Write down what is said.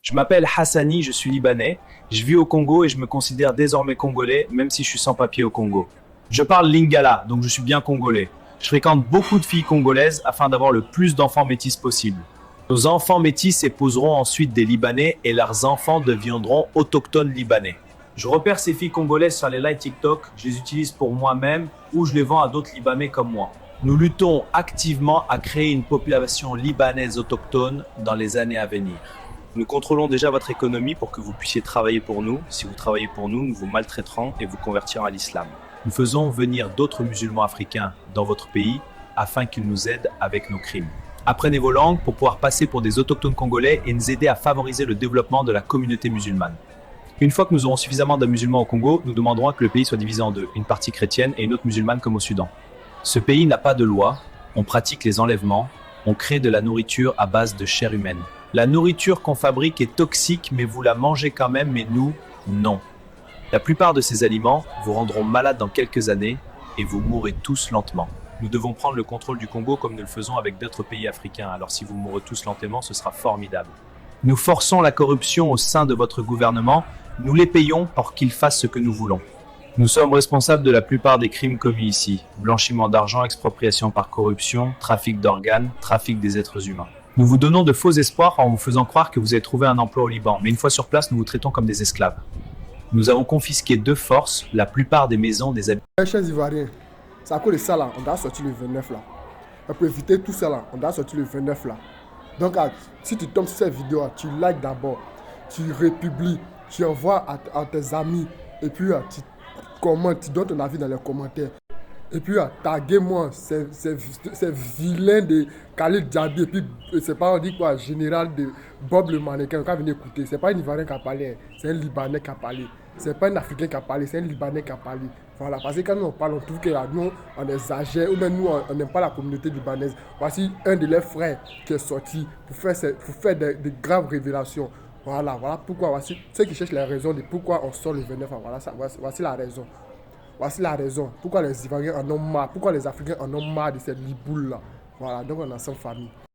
Je m'appelle Hassani, je suis libanais. Je vis au Congo et je me considère désormais congolais, même si je suis sans papier au Congo. Je parle lingala, donc je suis bien congolais. Je fréquente beaucoup de filles congolaises afin d'avoir le plus d'enfants métis possible. Nos enfants métis épouseront ensuite des Libanais et leurs enfants deviendront autochtones libanais. Je repère ces filles congolaises sur les lives TikTok, je les utilise pour moi-même ou je les vends à d'autres Libanais comme moi. Nous luttons activement à créer une population libanaise autochtone dans les années à venir. Nous contrôlons déjà votre économie pour que vous puissiez travailler pour nous. Si vous travaillez pour nous, nous vous maltraiterons et vous convertirons à l'islam. Nous faisons venir d'autres musulmans africains dans votre pays afin qu'ils nous aident avec nos crimes. Apprenez vos langues pour pouvoir passer pour des autochtones congolais et nous aider à favoriser le développement de la communauté musulmane. Une fois que nous aurons suffisamment de musulmans au Congo, nous demanderons que le pays soit divisé en deux, une partie chrétienne et une autre musulmane comme au Soudan. Ce pays n'a pas de loi, on pratique les enlèvements, on crée de la nourriture à base de chair humaine. La nourriture qu'on fabrique est toxique, mais vous la mangez quand même, mais nous, non. La plupart de ces aliments vous rendront malade dans quelques années et vous mourrez tous lentement. Nous devons prendre le contrôle du Congo comme nous le faisons avec d'autres pays africains, alors si vous mourrez tous lentement, ce sera formidable. Nous forçons la corruption au sein de votre gouvernement, nous les payons pour qu'ils fassent ce que nous voulons. Nous sommes responsables de la plupart des crimes commis ici. Blanchiment d'argent, expropriation par corruption, trafic d'organes, trafic des êtres humains. Nous vous donnons de faux espoirs en vous faisant croire que vous avez trouvé un emploi au Liban, mais une fois sur place, nous vous traitons comme des esclaves. Nous avons confisqué de force la plupart des maisons des habitants. Chers Ivoiriens, c'est à cause de ça là, on doit sortir le 29 là. Pour éviter tout ça là, on doit sortir le 29 là. Donc si tu tombes sur cette vidéo, tu likes d'abord, tu republies, tu envoies à tes amis, et puis tu commentes, tu donnes ton avis dans les commentaires. Et puis taguez-moi, c'est vilain de Khalid Djabi, et puis c'est pas on dit quoi, général de Bob le mannequin, quand venez écouter, c'est pas un Ivoirien qui a parlé, c'est un Libanais qui a parlé. C'est pas un Africain qui a parlé, c'est un Libanais qui a parlé. Voilà, parce que quand nous on parle, on trouve que nous on exagère, ou même nous on n'aime pas la communauté libanaise. Voici un de leurs frères qui est sorti pour faire de graves révélations. Voilà pourquoi, voici ceux qui cherchent les raisons de pourquoi on sort le 29, voilà, voici la raison. Voici la raison. Pourquoi les Ivoiriens en ont marre, pourquoi les Africains en ont marre de cette liboule là. Voilà, donc on a 100 familles.